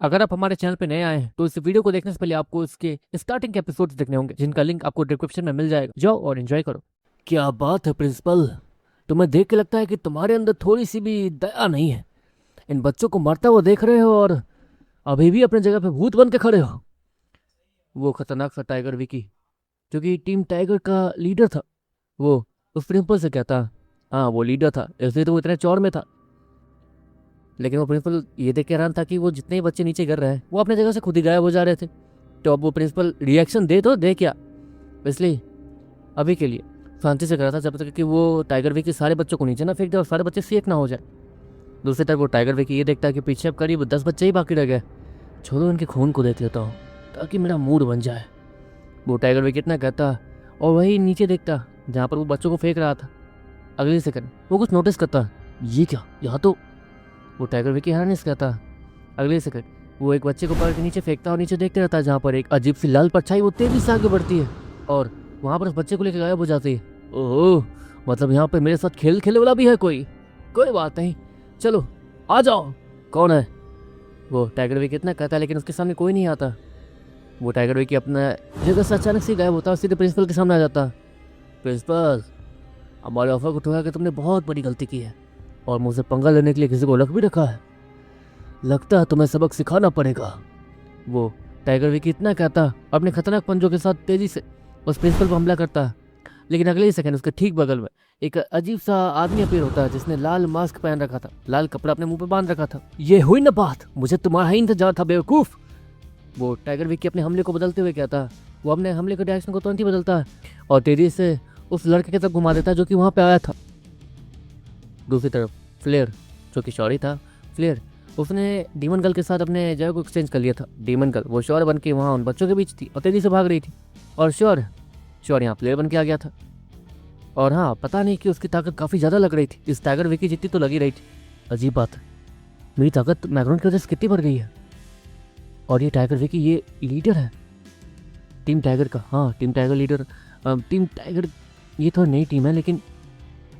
अगर आप हमारे चैनल पे नए आए हैं तो इस वीडियो को देखने से पहले आपको इसके स्टार्टिंग के एपिसोड्स देखने होंगे, जिनका लिंक आपको डिस्क्रिप्शन में मिल जाएगा। जाओ और एंजॉय करो। क्या बात है प्रिंसिपल, तुम्हें देख के लगता है कि तुम्हारे अंदर थोड़ी सी भी दया नहीं है। इन बच्चों को मरता हुआ देख रहे हो और अभी भी अपनी जगह पे भूत बन के खड़े हो। वो खतरनाक सा टाइगर विकी, जो कि टीम टाइगर का लीडर था, वो उस प्रिंसिपल से कहता, हाँ वो लीडर था इसलिए तो वो इतने चौड़ में था। लेकिन वो प्रिंसिपल ये देख के हैरान था कि वो जितने ही बच्चे नीचे गिर रहे हैं वो अपने जगह से खुद ही गायब हो जा रहे थे। तो अब वो प्रिंसिपल रिएक्शन दे तो दे क्या, इसलिए अभी के लिए शांति से करा था, जब तक कि वो टाइगर वे के सारे बच्चों को नीचे ना फेंक दे और सारे बच्चे सेफ ना हो जाए। दूसरी तरफ वो टाइगर वे की ये देखता है कि पीछे अब करीब 10 बच्चे ही बाकी रह गए। छोड़ो इनके खून को देख लेता हूँ ताकि मेरा मूड बन जाए। वो टाइगर वे कितना कहता और वही नीचे देखता जहाँ पर वो बच्चों को फेंक रहा था। अगले सेकंड वो कुछ नोटिस करता, ये क्या, यहाँ तो। वो टाइगर विकी हैरानी से कहता। अगले सेकंड वो एक बच्चे को पकड़ के नीचे फेंकता और नीचे देखते रहता है जहाँ पर एक अजीब सी लाल परछाई वो तेजी से आगे बढ़ती है और वहाँ पर उस बच्चे को लेकर गायब हो जाती है। ओह, मतलब यहाँ पे मेरे साथ खेल खेलने वाला भी है कोई। कोई बात नहीं, चलो आ जाओ। कौन है? वो टाइगर विकी इतना कहता है लेकिन उसके सामने कोई नहीं आता। वो टाइगर विकी अपना जगह से अचानक से गायब होता है और सीधे प्रिंसिपल के सामने आ जाता। प्रिंसिपल, हमारे ऑफर को ठुकरा के तुमने बहुत बड़ी गलती की है और मुझसे पंगा लेने के लिए किसी को रख भी रखा है। लगता है तुम्हें सबक सिखाना पड़ेगा। वो टाइगर विकी इतना कहता अपने खतरनाक पंजों के साथ तेजी से उस प्रिंसिपल पर हमला करता। लेकिन अगले ही सेकंड उसके ठीक बगल में एक अजीब सा आदमी अपीयर होता है जिसने लाल मास्क पहन रखा था, लाल कपड़ा अपने मुंह पे बांध रखा था। ये हुई ना बात, मुझे तुम्हारा ही इंतजार था बेवकूफ। वो टाइगर विकी अपने हमले को बदलते हुए कहता। वो अपने हमले के डायरेक्शन को तुरंत ही बदलता है और तेजी से उस लड़के की तरफ घुमा देता है जो कि वहाँ पे आया था। दूसरी तरफ फ्लेयर, जो कि शौरी था, फ्लेयर उसने डीमन गर्ल के साथ अपने जगह को एक्सचेंज कर लिया था। डीमन गर्ल वो श्योर बन के वहाँ उन बच्चों के बीच थी और तेजी से भाग रही थी और श्योर यहाँ फ्लेयर बन के आ गया था। और हाँ, पता नहीं कि उसकी ताकत काफ़ी ज़्यादा लग रही थी, इस टाइगर विकी जितनी तो लगी रही थी। अजीब बात है, मेरी ताकत मैग्रोन की वजह से कितनी बढ़ गई है। और ये टाइगर विकी ये लीडर है टीम टाइगर का। हाँ, team tiger leader. Team tiger ये तो नई टीम है लेकिन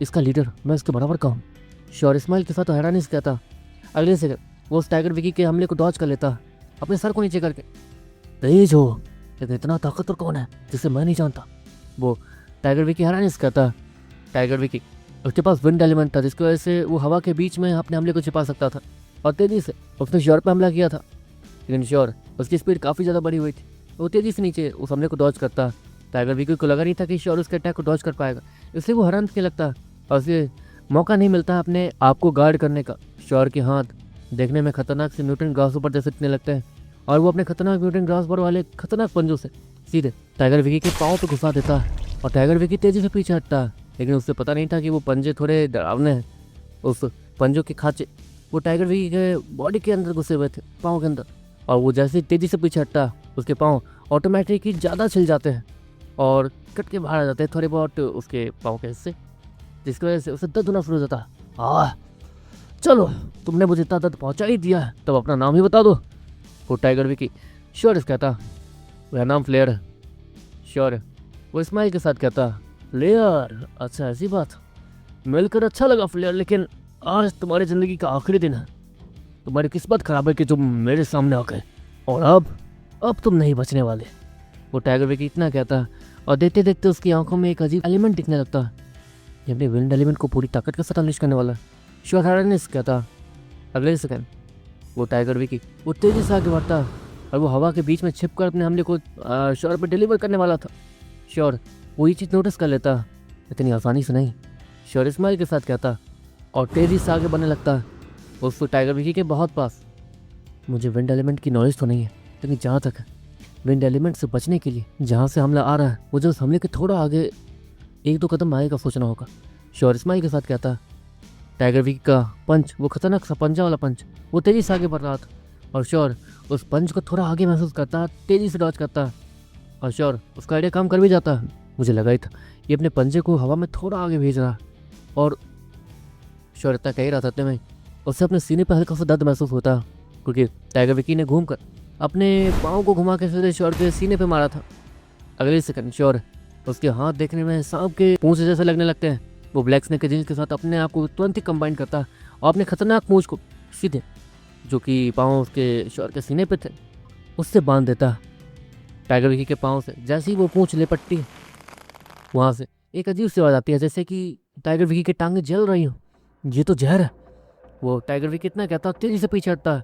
इसका लीडर मैं इसके बराबर का हूँ। श्योर इस्माइल के साथ तो हैरानी से कहता। अगले सेकंड वो उस टाइगर विकी के हमले को डॉज कर लेता अपने सर को नीचे करके। तेज हो, लेकिन इतना ताकतवर कौन है जिसे मैं नहीं जानता। वो टाइगर विकी हैरानी से कहता। टाइगर विकी उसके पास विंड एलिमेंट था जिसकी वजह से वो हवा के बीच में अपने हमले को छिपा सकता था और तेजी से उसने श्योर पर हमला किया था। लेकिन श्योर उसकी स्पीड काफ़ी ज़्यादा बढ़ी हुई थी, वो तेजी से नीचे उस हमले को डॉज करता। टाइगर विकी को लगा नहीं था कि श्योर उसके अटैक को डॉज कर पाएगा, इसलिए वो हैरान के लगता और उसे मौका नहीं मिलता अपने आप को गार्ड करने का। श्योर के हाथ देखने में खतरनाक से म्यूटेंट ग्रासहोपर जैसे दिखने लगते हैं और वो अपने खतरनाक म्यूटेंट ग्रासहोपर वाले खतरनाक पंजों से सीधे टाइगर विकी के पाँव पे घुसा देता है और टाइगर विकी तेजी से पीछे हटता है। लेकिन उससे पता नहीं था कि वो पंजे थोड़े डरावने हैं। उस पंजों के खांचे वो टाइगर विकी के बॉडी के अंदर घुसे हुए थे, पाँव के अंदर, और वो जैसे तेजी से पीछे हटता उसके पाँव ऑटोमेटिकली ज़्यादा छिल जाते हैं और कट के बाहर आ जाते हैं थोड़े बहुत उसके पाँव के हिस्से, जिसकी वजह से उसे दर्द होना शुरू हो जाता है। चलो, तुमने मुझे इतना दर्द पहुंचा ही दिया है तब अपना नाम ही बता दो। वो टाइगर विकी श्योर कहता, मेरा नाम फ्लेयर है। श्योर वो इस्माइल के साथ कहता, फ्लेयर, अच्छा ऐसी बात, मिलकर अच्छा लगा फ्लेयर, लेकिन आज तुम्हारी ज़िंदगी का आखिरी दिन है। तुम्हारी किस्मत खराब है कि तुम मेरे सामने आ गए और अब तुम नहीं बचने वाले। वो टाइगर विकी इतना कहता और देखते देखते उसकी आंखों में एक अजीब एलिमेंट दिखने लगता है। ये अपने विंड एलिमेंट को पूरी ताकत के साथ अनलिश करने वाला है। श्योर हैरानी से कहता। अगले सेकंड वो टाइगर विकी वो तेजी से आगे बढ़ता और वो हवा के बीच में छिपकर अपने हमले को श्योर पर डिलीवर करने वाला था। श्योर वो ये चीज़ नोटिस कर लेता, इतनी आसानी से नहीं। श्योर इस्माइल के साथ कहता और तेजी से आगे बढ़ने लगता उस टाइगर विकी के बहुत पास। मुझे विंड एलिमेंट की नॉलेज तो नहीं है, लेकिन जहाँ तक है विंड एलिमेंट से बचने के लिए जहाँ से हमला आ रहा है मुझे उस हमले के थोड़ा आगे एक दो कदम आगे का सोचना होगा। श्योर इस्माइल के साथ कहता। टाइगर विकी का पंच, वो खतरनाक सा पंजा वाला पंच, वो तेजी से आगे बढ़ रहा था और श्योर उस पंच को थोड़ा आगे महसूस करता, तेजी से डॉज करता और श्योर उसका आइडिया काम कर भी जाता। मुझे लगा ही था ये अपने पंजे को हवा में थोड़ा आगे भेज रहा और श्योर इतना कह ही रहा था इतने में उससे अपने सीने पर हल्का सा दर्द महसूस होता क्योंकि टाइगर विकी ने घूमकर अपने पाँव को घुमा के सीधे श्योर के सीने पे मारा था। अगले सेकंड श्योर उसके हाथ देखने में सांप के पूंछ जैसे लगने लगते हैं। वो ब्लैक स्नेक के जीन्स के साथ अपने आप को तुरंत ही कंबाइन करता और अपने खतरनाक मूंछ को सीधे जो कि पाँव उसके शोर के सीने पे थे, उससे बांध देता टाइगर विकी के पाँव से। जैसे ही वो पूंछ लिपटती, वहाँ से एक अजीब सी आवाज़ आती है, जैसे कि टाइगर विकी की टांगें जल रही हो। ये तो जहर है। वो टाइगर विकी इतना कहता, तेज़ी से पीछे हटता है,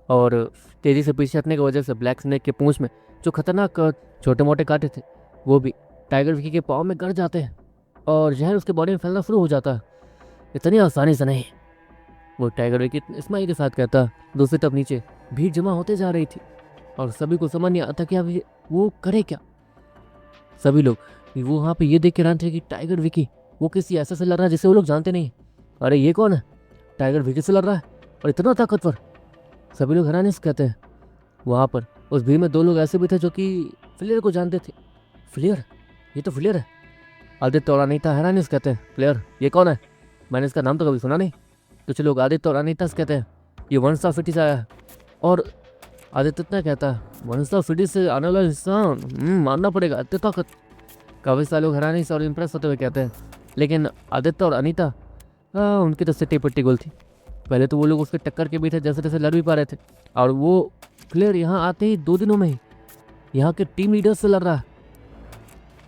और तेज़ी से पीछे हटने की वजह से ब्लैक स्नेक के पूंछ में जो खतरनाक छोटे मोटे कांटे थे, वो भी टाइगर विकी के पाँव में गड़ जाते हैं, और जहर उसके बॉडी में फैलना शुरू हो जाता है। इतनी आसानी से नहीं, वो टाइगर विकी स्माइल के साथ कहता। दूसरी तरफ नीचे भीड़ जमा होते जा रही थी, और सभी को समझ नहीं आता कि अब वो करे क्या। सभी लोग वो वहाँ पे ये देख के हैरान थे कि टाइगर विकी वो किसी ऐसे से लड़ रहा है जिसे वो लोग जानते नहीं। अरे ये कौन है? टाइगर विकी से लड़ रहा है, और इतना ताकतवर। सभी लोग हैरानी से कहते हैं। वहाँ पर उस भीड़ में 2 लोग ऐसे भी थे जो कि फ्लेयर को जानते थे। फ्लेयर? ये तो फ्लेयर है। आदित्य और अनीता हैरानी से कहते हैं, फ्लेयर ये कौन है? मैंने इसका नाम तो कभी सुना नहीं। कुछ लोग आदित्य और अनीता से कहते हैं, ये वन स्टार सिटी से आया है। और आदित्य इतना कहता है, वन स्टार सिटी से आने वाला इंसान, मानना पड़ेगा, इतनी ताकत। काफ़ी सारे लोग हैरानी से और इम्प्रेस होते हुए कहते हैं। लेकिन आदित्य और अनीता, उनकी तो सिटी पिट्टी गुल थी। पहले तो वो लोग उसके टक्कर के भी थे, जैसे तैसे लड़ भी पा रहे थे, और वो फ्लेयर यहाँ आते ही 2 दिनों में ही यहाँ के टीम लीडर से लड़ रहा है।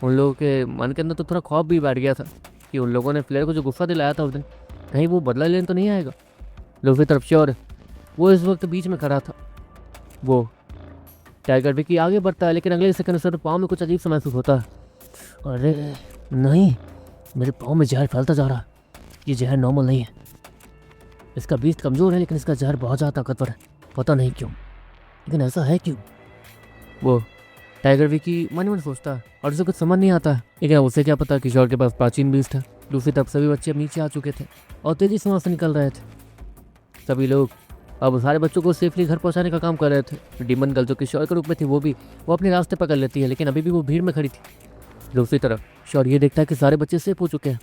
उन लोगों के मन के अंदर तो थोड़ा खौफ भी बैठ गया था कि उन लोगों ने फ्लेयर को जो गुस्सा दिलाया था उस दिन, कहीं वो बदला लेने तो नहीं आएगा। दूसरी तरफ श्योर, वो इस वक्त बीच में खड़ा था। वो टाइगर विकी आगे बढ़ता है, लेकिन अगले सेकंड उसके पाँव में कुछ अजीब सा महसूस होता है। अरे नहीं, मेरे पाँव में जहर फैलता जा रहा है। ये जहर नॉर्मल नहीं है। इसका बीज कमज़ोर है, लेकिन इसका जहर बहुत ज़्यादा ताकतवर है। पता नहीं क्यों, लेकिन ऐसा है क्यों? वो टाइगर विकी मन में सोचता है, और उसे कुछ समझ नहीं आता है। लेकिन उसे क्या पता कि किशोर के पास प्राचीन बीज था। दूसरी तरफ सभी बच्चे अब नीचे आ चुके थे और तेज़ी से वहाँ से निकल रहे थे। सभी लोग अब सारे बच्चों को सेफली घर पहुँचाने का काम कर रहे थे। डीमन गर्ल जो किशोर के रूप में थी, वो अपने रास्ते पकड़ लेती है, लेकिन अभी भी वो भीड़ में खड़ी थी। दूसरी तरफ शौर ये देखता है कि सारे बच्चे सेफ हो चुके हैं।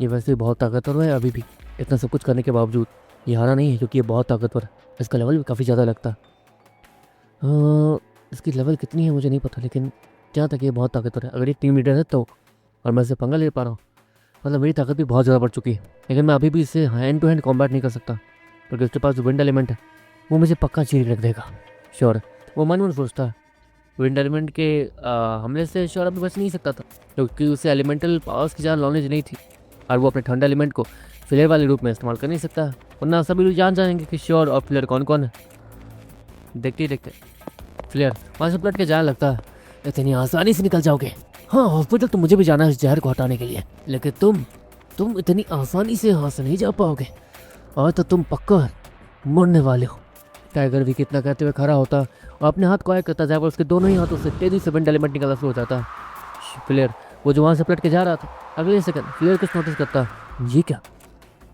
ये वैसे बहुत ताकतवर है, अभी भी इतना सब कुछ करने के बावजूद ये हारा नहीं है, क्योंकि ये बहुत ताकतवर है। इसका लेवल भी काफ़ी ज़्यादा लगता है। इसकी लेवल कितनी है मुझे नहीं पता, लेकिन जहाँ तक ये बहुत ताकतवर है। अगर ये टीम लीडर है तो, और मैं इसे पंगा ले पा रहा हूँ, मतलब मेरी ताकत भी बहुत ज़्यादा बढ़ चुकी है। लेकिन मैं अभी भी इसे हैंड टू हैंड कॉम्बैट नहीं कर सकता, क्योंकि उसके पास जो विंड एलिमेंट है वो मुझे पक्का चीर रख देगा। श्योर वो मन में सोचता है। विंड एलिमेंट के हमले से श्योर अभी बच नहीं सकता था, क्योंकि उसे एलिमेंटल पावर्स की ज़्यादा नॉलेज नहीं थी, और वो अपने ठंडा एलिमेंट को फ्लेयर वाले रूप में इस्तेमाल कर नहीं सकता। वरना सभी लोग जान जाएंगे कि श्योर और फ्लेयर कौन कौन है। देखते ही देखते फ्लेयर वहाँ से पलट के जाने लगता है। इतनी आसानी से निकल जाओगे? हाँ, हॉस्पिटल तो मुझे भी जाना है इस जहर को हटाने के लिए, लेकिन तुम इतनी आसानी से यहाँ से नहीं जा पाओगे, और तो तुम पक्का मरने वाले हो। टाइगर भी कितना कहते हुए खड़ा होता और अपने हाथ को आगे करता जाए, उसके दोनों ही हाथों से तेजी से विंड एलिमेंट निकलना शुरू हो जाता है। फ्लेयर वो जो वहाँ से पलट के जा रहा था, अगले सेकंड फ्लेयर कुछ नोटिस करता। ये क्या?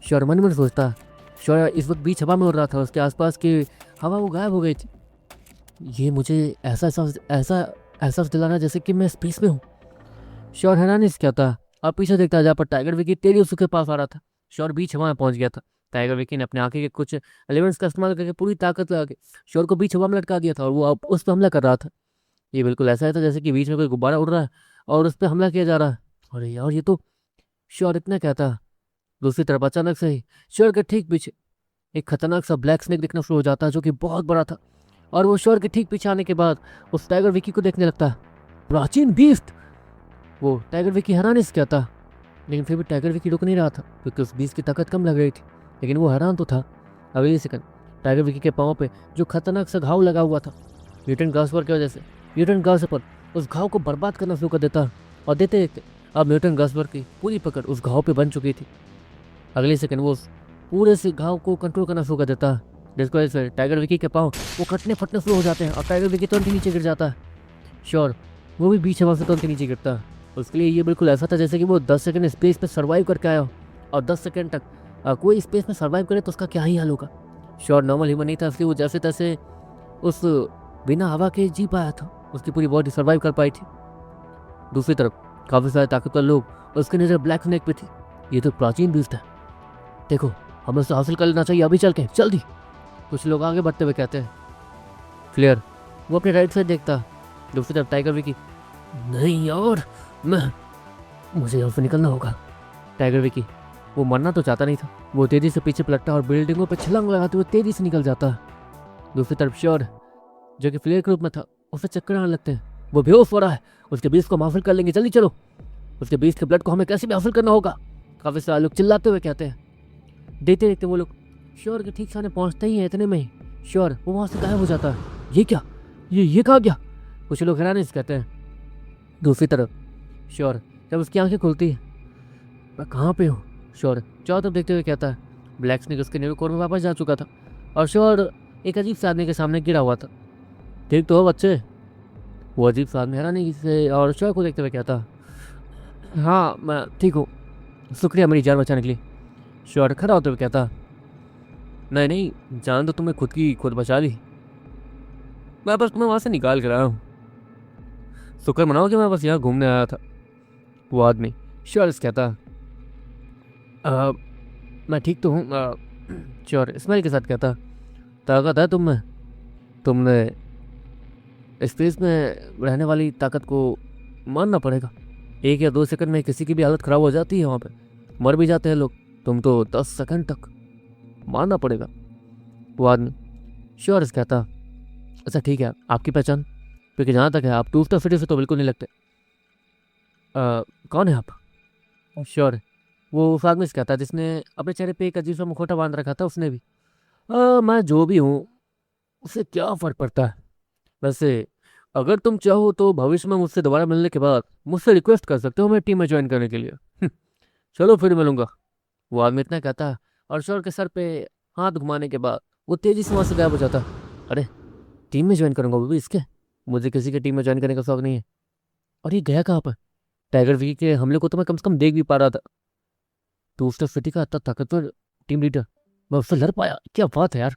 श्योर मन में सोचता। श्योर इस वक्त बीच हवा में उड़ रहा था, उसके आसपास की हवा वो गायब हो गई थी। ये मुझे ऐसा एहसास दिलाना जैसे कि मैं स्पेस में हूँ। श्योर हैरानी से कहता और पीछे देखता जहाँ पर टाइगर विकी तेजी उसके पास आ रहा था। श्योर बीच हवा में पहुंच गया था। टाइगर विकी ने अपने आंखें के कुछ एलिमेंट्स का इस्तेमाल करके पूरी ताकत लगा के श्योर को बीच हवा में लटका दिया था, और वो अब उस पर हमला कर रहा था। ये बिल्कुल ऐसा था जैसे कि बीच में कोई गुब्बारा उड़ रहा है और उस पर हमला किया जा रहा है। अरे यार, ये तो श्योर इतना कहता। दूसरी तरफ अचानक से ही श्योर के ठीक पीछे एक खतरनाक सा ब्लैक स्नेक दिखना शुरू हो जाता है, जो कि बहुत बड़ा था, और वो श्योर के ठीक पीछे आने के बाद उस टाइगर विकी को देखने लगता है। प्राचीन बीस्ट! वो टाइगर विकी हैरानी से कहता, लेकिन फिर भी टाइगर विकी रुक नहीं रहा था, क्योंकि उस बीस्ट की ताकत कम लग रही थी, लेकिन वो हैरान तो था। अगले सेकंड टाइगर विकी के पाँव पे जो खतरनाक सा घाव लगा हुआ था म्यूटेंट गास्पर की वजह से, म्यूटेंट गास्पर उस घाव को बर्बाद करना शुरू कर देता, और देते देखते अब म्यूटेंट गास्पर की पूरी पकड़ उस घाव पे बन चुकी थी। अगले सेकंड वो पूरे से घाव को कंट्रोल करना शुरू कर देता, जिसकी वजह से टाइगर विकी के पाँव वो कटने फटने शुरू हो जाते हैं, और टाइगर विकी तुरंत ही नीचे गिर जाता है। श्योर वो भी बीच हवा से तुरंत नीचे गिरता है। उसके लिए ये बिल्कुल ऐसा था जैसे कि वो 10 सेकंड स्पेस में सर्वाइव करके आया हो, और 10 सेकंड तक कोई स्पेस में सर्वाइव करे तो उसका क्या ही हाल होगा। श्योर नॉर्मल ह्यूमन नहीं था, इसलिए वो जैसे तैसे उस बिना हवा के जी पाया था, उसकी पूरी बॉडी सर्वाइव कर पाई थी। दूसरी तरफ काफ़ी सारे ताकतवर लोग उसकी नज़र ब्लैक स्नेक पे थी। ये तो प्राचीन बीस्ट है, देखो हमें उसे हासिल कर लेना चाहिए अभी, चल के जल्दी। कुछ लोग आगे बढ़ते हुए कहते हैं। फ्लेयर वो अपने राइट साइड देखता। दूसरी तरफ टाइगर विकी, नहीं यार, मुझे यहाँ से निकलना होगा। टाइगर विकी वो मरना तो चाहता नहीं था, वो तेज़ी से पीछे पलटता और बिल्डिंगों पर छलांग लगाते हुए तेज़ी से निकल जाता। दूसरी तरफ श्योर जो कि फ्लेयर के रूप में था उसे चक्कर आने लगते हैं, वो बेहोश हो रहा है। उसके बीच को हम हासिल कर लेंगे, जल्दी चलो। उसके बीच के ब्लड को हमें कैसे भी हासिल करना होगा, काफी सारे लोग चिल्लाते हुए कहते हैं। देखते देखते वो लोग श्योर के ठीक सामने पहुंचते ही है, इतने में ही श्योर वो वहां से गायब हो जाता है। ये क्या, ये कहाँ गया, कुछ लोग हैरानी से कहते हैं। दूसरी तरफ श्योर जब उसकी आंखें खुलती है, मैं कहाँ पे हूँ, श्योर चारों तरफ देखते हुए कहता है। ब्लैक स्नेक उसके न्यू कोर में वापस जा चुका था और श्योर एक अजीब सा आदमी के सामने गिरा हुआ था। ठीक तो हो बच्चे, वो अजीब सा आदमी हैरानी से और श्योर को देखते हुए कहता, हाँ मैं ठीक हूँ, शुक्रिया मेरी जान बचाने के लिए। श्योर खड़ा होते हुए कहता, नहीं नहीं, जान तो तुम्हें खुद बचा ली, मैं बस तुम्हें वहाँ से निकाल कर आया हूँ, शुक्र मनाओ कि मैं बस यहाँ घूमने आया था। वो आदमी श्योर से कहता, मैं ठीक तो हूँ। श्योर इस्माइल के साथ कहता, ताकत है तुमने स्पेस में रहने वाली ताकत को मानना पड़ेगा। 1 या 2 सेकंड में किसी की भी हालत ख़राब हो जाती है, वहाँ पे मर भी जाते हैं लोग, तुम तो 10 सेकंड तक, मानना पड़ेगा। वो आदमी श्योर से कहता, अच्छा ठीक है, आपकी पहचान, क्योंकि जहाँ तक है आप टूस्टर सिटी से तो बिल्कुल नहीं लगते। कौन है आप? श्योर वो उस आदमी से कहता है जिसने अपने चेहरे पे एक अजीब सा मुखौटा बांध रखा था, उसने भी। मैं जो भी हूँ उससे क्या फ़र्क पड़ता है, वैसे अगर तुम चाहो तो भविष्य में मुझसे दोबारा मिलने के बाद मुझसे रिक्वेस्ट कर सकते हो मेरी टीम में ज्वाइन करने के लिए। चलो फिर मिलूंगा। वो आदमी इतना कहता है और श्योर के सर पे हाथ घुमाने के बाद वो तेजी से वहाँ से गायब हो जाता। अरे टीम में ज्वाइन करूंगा वो भी इसके, मुझे किसी की टीम में ज्वाइन करने का शौक नहीं है। और ये गया कहाँ पर? टाइगर वी के हमले को तो मैं कम से कम देख भी पा रहा था, टूस्टर सिटी का इतना ताकतवर टीम लीडर, मैं उससे लड़ पाया, क्या बात है यार।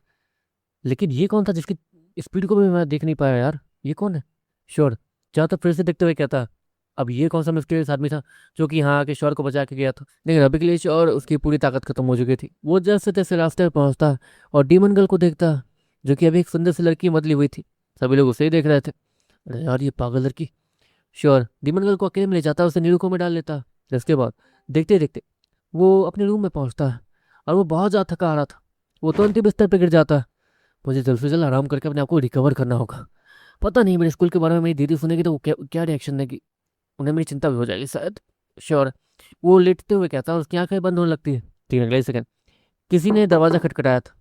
लेकिन ये कौन था जिसकी स्पीड को भी मैं देख नहीं पाया यार, ये कौन है? श्योर जहाँ तक फिर से देखते हुए कहता, अब ये कौन सा मिस्टीरियस आदमी था जो कि यहाँ आके श्योर को बचा के गया था। लेकिन अभी के लिए श्योर उसकी पूरी ताकत खत्म हो चुकी थी। वो जैसे तैसे रास्ते पर पहुँचता और डीमन गर्ल को देखता जो कि अभी एक सुंदर सी लड़की बदली हुई थी। सभी लोग उसे ही देख रहे थे, अरे यार ये पागल लड़की। श्योर डीमन गर्ल को अकेले में ले जाता, उसे नीलुको में डाल लेता। जिसके बाद देखते देखते वो अपने रूम में पहुंचता है और वो बहुत ज़्यादा थका आ रहा था, वो तुरंत ही बिस्तर पर गिर जाता है। मुझे जल्द से जल्द आराम करके अपने आप को रिकवर करना होगा। पता नहीं मेरे स्कूल के बारे में मेरी दीदी सुनेगी तो वो क्या रिएक्शन देगी, उन्हें मेरी चिंता भी हो जाएगी शायद। श्योर वो लेटते हुए कहता है, उसकी आंखें बंद होने लगती है। 3 अगले सेकंड किसी ने दरवाज़ा खटखटाया था,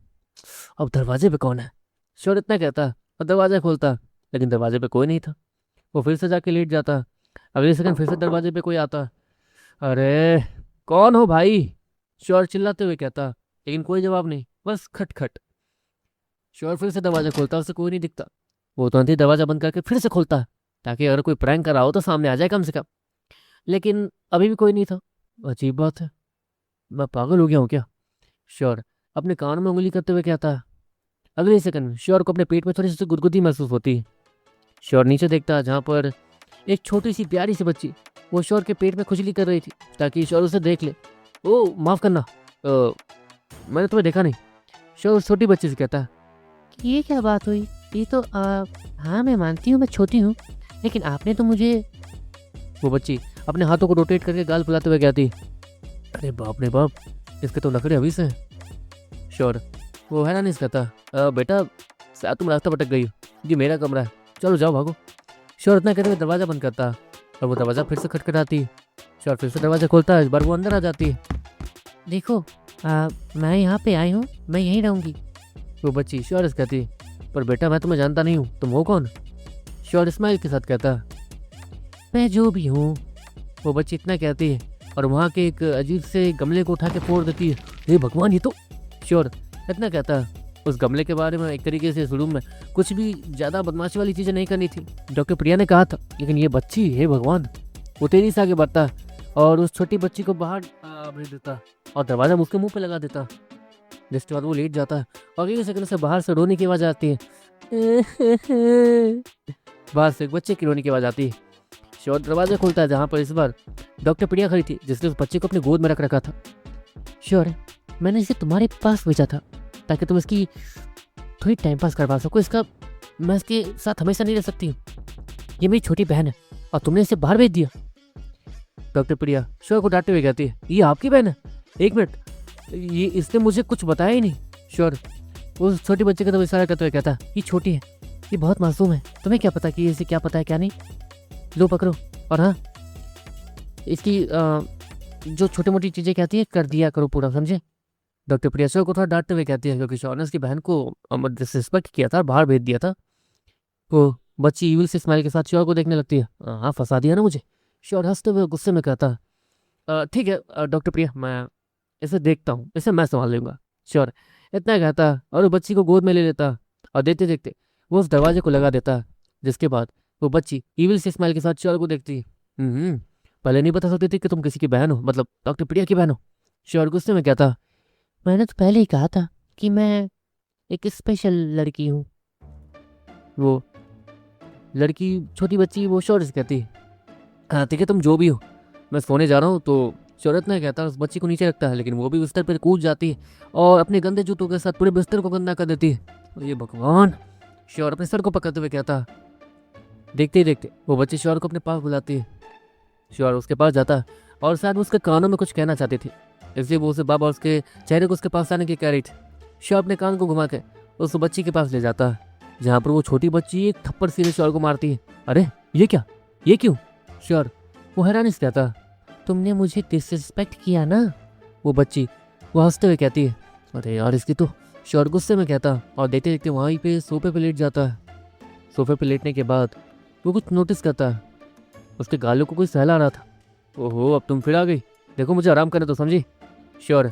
अब दरवाजे पे कौन है? श्योर इतना कहता और दरवाज़ा खोलता, लेकिन दरवाजे पे कोई नहीं था। वो फिर से जाके लेट जाता, अगले सेकंड फिर से दरवाजे पे कोई आता। अरे कौन हो भाई? श्योर चिल्लाते हुए कहता, लेकिन कोई जवाब नहीं, बस खटखट। श्योर फिर से दरवाजा खोलता, उसे कोई नहीं दिखता। वो तुरंत ही दरवाजा बंद करके फिर से खोलता ताकि अगर कोई प्रैंक कर रहा हो तो सामने आ जाए कम से कम, लेकिन अभी भी कोई नहीं था। अजीब बात है, मैं पागल हो गया हूँ क्या? श्योर अपने कान में उंगली करते हुए कहता है। अगले सेकंड श्योर को अपने पेट में थोड़ी सी गुदगुदी महसूस होती है। श्योर नीचे देखता है जहाँ पर एक छोटी सी प्यारी सी बच्ची वो श्योर के पेट में खुजली कर रही थी ताकि श्योर उसे देख ले। ओ माफ़ करना, मैंने तुम्हें देखा नहीं। श्योर उस छोटी बच्ची से कहता है, ये क्या बात हुई? ये तो हाँ मैं मानती हूँ मैं छोटी हूँ, लेकिन आपने तो मुझे। वो बच्ची अपने हाथों को रोटेट करके गाल फुलाते हुए कहती, अरे बाप रे बाप, इसके तो नखरे अभी से हैं। श्योर वो हैरानी से कहता, बेटा शायद तुम रास्ता भटक गई हो, ये मेरा कमरा है, चलो जाओ भागो। श्योर इतना कहते हुए दरवाज़ा बंद करता और वो दरवाज़ा फिर से खटखटाती है। श्योर फिर से दरवाज़ा खोलता है, इस बार वो अंदर आ जाती है। देखो मैं यहाँ पे आई हूँ, मैं यहीं रहूँगी। वो बच्ची श्योर से कहती, पर बेटा मैं तुम्हें जानता नहीं हूँ, तुम हो कौन? श्योर इस्माइल के साथ कहता, मैं जो भी हूँ। वो बच्ची इतना कहती है और वहाँ के एक अजीब से गमले को उठा के फोड़ देती है। हे भगवान, ये तो। श्योर इतना कहता है, उस गमले के बारे में एक तरीके से इस रूम में कुछ भी ज़्यादा बदमाशी वाली चीज़ें नहीं करनी थी, डॉक्टर प्रिया ने कहा था, लेकिन ये बच्ची, हे भगवान। वो तेजी से आगे बढ़ता और उस छोटी बच्ची को बाहर भेज देता और दरवाज़ा उसके मुंह पे लगा देता। जिसके बाद वो लेट जाता है और एक सेकंड से बाहर से रोने की आवाज़ आती है। बाहर से एक बच्चे की रोने की आवाज़ आती है। श्योर दरवाज़ा खोलता है जहाँ पर इस बार डॉक्टर प्रिया खड़ी थी, जिसने उस बच्चे को अपनी गोद में रख रखा था। श्योर मैंने इसे तुम्हारे पास भेजा था ताकि तुम इसकी थोड़ी टाइम पास करवा सको, इसका मैं इसके साथ हमेशा नहीं रह सकती हूँ, ये मेरी छोटी बहन है और तुमने इसे बाहर भेज दिया। डॉक्टर प्रिया श्योर को डांटते हुए कहती है, ये आपकी बहन है? 1 मिनट, ये इसने मुझे कुछ बताया ही नहीं। श्योर उस छोटी बच्चे का तो इशारा करते हुए कहता, ये छोटी है, ये बहुत मासूम है, तुम्हें क्या पता कि इसे क्या पता है क्या नहीं, लो पकड़ो। और हाँ, इसकी जो छोटी मोटी चीज़ें कहती है कर दिया करो पूरा, समझे। डॉक्टर प्रिया शौर्य को थोड़ा डांटते हुए कहती है क्योंकि शौर्य ने उसकी बहन को डिसरिस्पेक्ट किया था, बाहर भेज दिया था। वो बच्ची इविल से स्माइल के साथ शौर्य को देखने लगती है। हाँ, फंसा दिया ना मुझे, शौर्य हंसते हुए गुस्से में कहता, ठीक है डॉक्टर प्रिया, मैं इसे देखता हूँ, इसे मैं संभाल लूंगा। श्योर इतना कहता और वो बच्ची को गोद में ले लेता और देखते देखते वो उस दरवाजे को लगा देता। जिसके बाद वो बच्ची इविल से स्माइल के साथ श्योर को देखती। पहले नहीं बता सकती थी कि तुम किसी की बहन हो, मतलब डॉक्टर प्रिया की बहन हो। श्योर गुस्से में कहता, मैंने तो पहले ही कहा था कि मैं एक स्पेशल लड़की हूँ। वो लड़की छोटी बच्ची वो श्योर से कहती, हाँ ठीक है तुम जो भी हो, मैं सोने जा रहा हूँ। तो शौर्य ने कहता उस बच्ची को नीचे रखता है, लेकिन वो भी बिस्तर पर कूद जाती है और अपने गंदे जूतों के साथ पूरे बिस्तर को गंदा कर देती है। ये भगवान, शौर्य अपने सर को पकड़ते हुए कहता। देखते ही देखते वो बच्ची शौर्य को अपने पास बुलाती है। शौर्य उसके पास जाता और शायद वो उसके कानों में कुछ कहना चाहती थी, इसलिए वो उसे बाबा उसके चेहरे को उसके पास आने की कह रही थी। शौर्य अपने कान को घुमा के उस बच्ची के पास ले जाता, जहाँ पर वो छोटी बच्ची एक थप्पड़ सीधे शौर्य को मारती है। अरे ये क्या, ये क्यों? शौर्य वो हैरानी से कहता, तुमने मुझे डिसरिस्पेक्ट किया ना। वो बच्ची वो हंसते हुए कहती है, अरे यार इसकी तो। शौर्य गुस्से में कहता और देखते देखते वहीं पे सोफे पे लेट जाता है। सोफे पे लेटने के बाद वो कुछ नोटिस करता है, उसके गालों को कोई सहला रहा था। ओहो अब तुम फिर आ गई, देखो मुझे आराम करने तो, समझी। शौर्य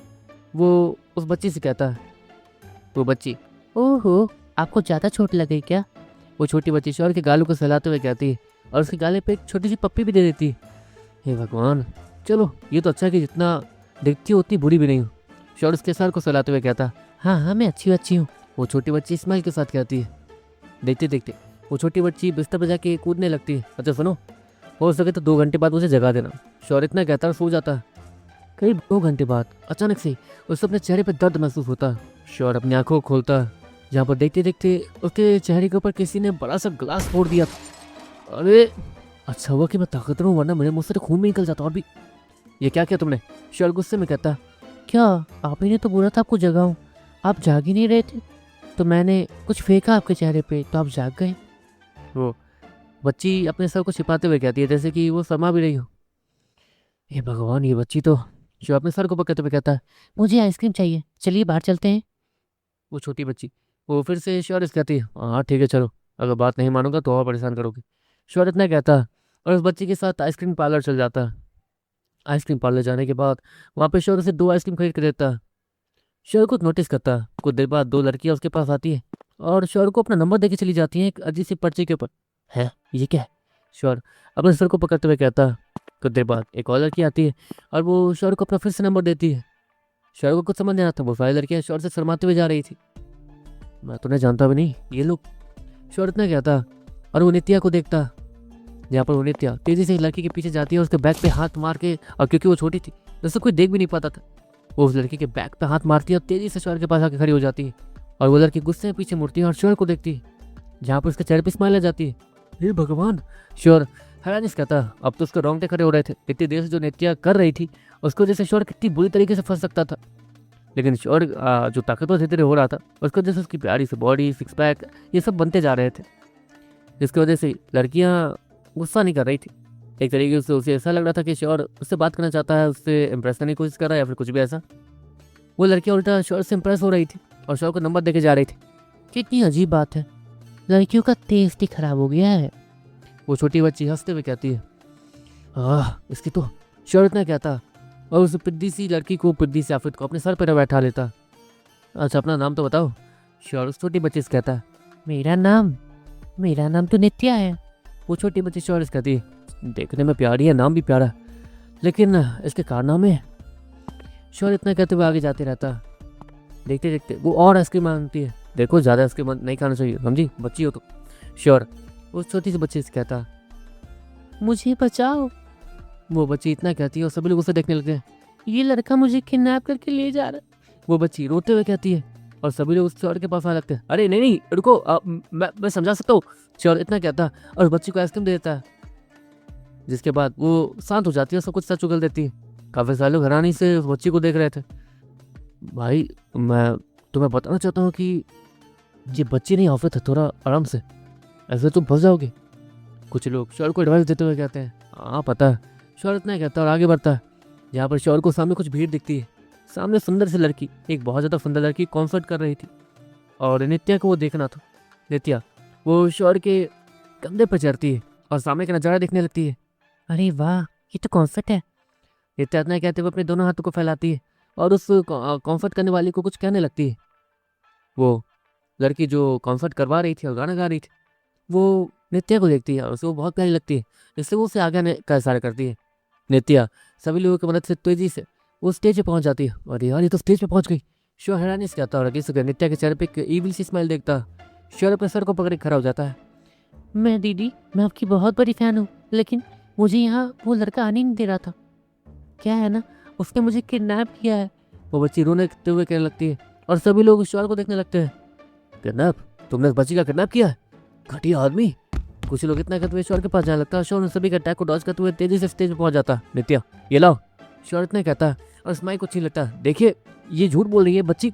वो उस बच्ची से कहता है। वो बच्ची, ओहो आपको ज़्यादा चोट लग गई क्या? वो छोटी बच्ची शौर्य के गालों को सहलाते हुए कहती है और उसके गाले पे एक छोटी सी पप्पी भी दे देती। हे भगवान, चलो ये तो अच्छा है कि जितना दिखती हो उतनी बुरी भी नहीं हो। शौर्य उसके सर को सहलाते हुए कहता, हाँ हाँ मैं अच्छी हूँ। वो छोटी बच्ची स्माइल के साथ कहती है। देखते देखते वो छोटी बच्ची बिस्तर पर जाके कूदने लगती है। अच्छा सुनो, हो सके तो 2 घंटे बाद मुझे जगा देना। शौर्य इतना कहता और सो जाता। करीब 2 घंटे बाद अचानक से उसे अपने चेहरे पर दर्द महसूस होता। शौर्य अपनी आंखों को खोलता, जहाँ पर देखते देखते उसके चेहरे के ऊपर किसी ने बड़ा सा ग्लास फोड़ दिया था। अरे अच्छा हुआ कि मैं ताकतवर हूँ, वरना मेरे मुंह से तो खून में निकल जाता। और भी ये क्या किया तुमने? शौर्य गुस्से में कहता, क्या आप ही ने तो बोला था आपको जगाऊं, आप जाग ही नहीं रहे थे, तो मैंने कुछ फेंका आपके चेहरे पे तो आप जाग गए। वो बच्ची अपने सर को छिपाते हुए कहती है जैसे कि वो समा भी रही हो। ये भगवान, ये बच्ची तो। जो अपने सर को पकड़ते हुए कहता है, मुझे आइसक्रीम चाहिए, चलिए बाहर चलते हैं। वो छोटी बच्ची वो फिर से शौर्य से कहती है, हाँ ठीक है चलो, अगर बात नहीं मानूंगा तो और परेशान करोगे। शौर्य इतना कहता और उस बच्ची के साथ आइसक्रीम पार्लर चल जाता। आइसक्रीम पार्लर जाने के बाद वहाँ पे शौर्य से 2 आइसक्रीम खरीद कर देता। शौर्य को नोटिस करता, कुछ देर बाद 2 लड़कियाँ उसके पास आती है और शौर्य को अपना नंबर देके चली जाती हैं एक अजीब सी पर्ची के ऊपर। है ये क्या है? शौर्य अपने सर को पकड़ते हुए कहता। कुछ देर बाद एक और लड़की आती है और वो शौर्य को अपना फिर से नंबर देती है। शौर्य को कुछ समझ नहीं आता, वो सारी लड़कियाँ शौर्य से शर्माते हुए जा रही थी। मैं तुम्हें जानता भी नहीं, ये लोग। शौर्य इतना कहता और वो नित्या को देखता, जहाँ पर वो नित्या तेजी से एक लड़की के पीछे जाती है और उसके बैग पे हाथ मार के, और क्योंकि वो छोटी थी जैसे कोई देख भी नहीं पाता था, वो उस लड़की के बैग पे हाथ मारती है और तेजी से शौर्य के पास आके खड़ी हो जाती है। और वो लड़की गुस्से में पीछे मुड़ती है और शौर्य को देखती है, जहाँ पर उसके चेहरे पे स्माइल आ जाती है। हे भगवान, शौर्य हैरानी से कहता। अब तो उसके रोंगटे खड़े हो रहे थे, इतनी देर से जो नित्या कर रही थी उसको जैसे शौर्य कितनी बुरी तरीके से फंस सकता था। लेकिन शौर्य जो ताकतवर धीरे धीरे हो रहा था, उसको जैसे उसकी प्यारी सी बॉडी, 6 पैक ये सब बनते जा रहे थे, जिसकी वजह से लड़कियाँ गुस्सा नहीं कर रही थी। एक तरीके से उसे ऐसा लग रहा था कि शौर्य उससे बात करना चाहता है, उससे इम्प्रेस करने की कोशिश कर रहा है या फिर कुछ भी ऐसा। वो लड़कियाँ उल्टा शौर्य से इम्प्रेस हो रही थी और शौर्य को नंबर देके जा रही थी। कितनी अजीब बात है, लड़कियों का टेस्ट ही खराब हो गया है। वो छोटी बच्ची हंसते हुए कहती है, इसकी तो। शौर्य इतना कहता और उस पिद्दी सी लड़की को, पिद्दी सी आफिद को अपने सर पर बैठा लेता। अच्छा अपना नाम तो बताओ। शौर्य उस छोटी बच्ची से कहता, मेरा नाम तो नित्या है। वो छोटी बच्ची शौर्य से कहती, देखने में प्यारी है, नाम भी प्यारा, लेकिन इसके कारनामे। शौर्य इतना कहते हुए आगे जाते रहता। देखते देखते वो और आइसक्रीम मांगती है। देखो ज़्यादा आइसक्रीम नहीं खाना चाहिए, समझी, बच्ची हो तो। शौर्य उस छोटी सी बच्ची से कहता, मुझे बचाओ। वो बच्ची इतना कहती है और सभी लोग उसे देखने लगते हैं। ये लड़का मुझे किडनैप करके ले जा रहा है। वो बच्ची रोते हुए कहती है और सभी लोग उस शौर्य के पास आने लगते हैं। अरे नहीं नहीं रुको, मैं समझा सकता हूँ। शौर्य इतना कहता और बच्ची को आइसक्रीम दे देता है, जिसके बाद वो शांत हो जाती है और सब कुछ सच उगल देती है। काफ़ी सारे लोग हैरानी से उस बच्ची को देख रहे थे। भाई मैं तो मैं बताना चाहता हूँ कि ये बच्ची नहीं ऑफिस है, थोड़ा आराम से, ऐसे तुम फंस जाओगे। कुछ लोग शौर्य को एडवाइस देते हुए कहते हैं हाँ पता है। शौर्य इतना ही कहता है और आगे बढ़ता है। यहाँ पर शौर्य को सामने कुछ भीड़ दिखती है। सामने सुंदर सी लड़की, एक बहुत ज़्यादा सुंदर लड़की कॉन्सर्ट कर रही थी और नित्या को वो देखना था। नित्या वो शौर्य के कंधे पर चढ़ती है और सामने का नज़ारा देखने लगती है। अरे वाह, ये तो कॉन्सर्ट है। नित्या इतना कहते हुए अपने दोनों हाथों को फैलाती है और उस कॉन्सर्ट करने वाली को कुछ कहने लगती है। वो लड़की जो कॉन्सर्ट करवा रही थी और गाना गा रही थी, वो नित्या को देखती है और उसे वो बहुत प्यारी लगती है, इसलिए वो उसे आगे आने का इशारा करती है। नित्या सभी लोगों की मदद से तेजी से वो स्टेज पे पहुंच जाती है। और यार ये तो स्टेज पे पहुंच गई। शौर्य हैरानी से कहता है और अगली सेकंड नित्या के चेहरे पे एक ईविल सी स्माइल देखता है। शौर्य अपने सर को पकड़ के खड़ा हो जाता है। मैं दीदी, मैं आपकी बहुत बड़ी फ़ैन हूँ, लेकिन मुझे यहाँ वो लड़का आने नहीं दे रहा था। क्या है ना, उसने मुझे किडनैप किया है। वो बच्ची रोने हुए कहने लगती है और सभी लोग शौर्य को देखने लगते हैं। किडनैप? तुमने उस बच्ची का किडनैप किया है? घटिया आदमी। कुछ लोग इतना कहते हुए शौर्य के पास जाने लगता है। शौर्य सभी के अटैक को डॉज करते हुए तेजी से स्टेज पर पहुंच जाता है। नित्या ये लाओ, शौर्य इतना कहता है और स्माइल को छीन लेता है। देखिए ये झूठ बोल रही है बच्ची।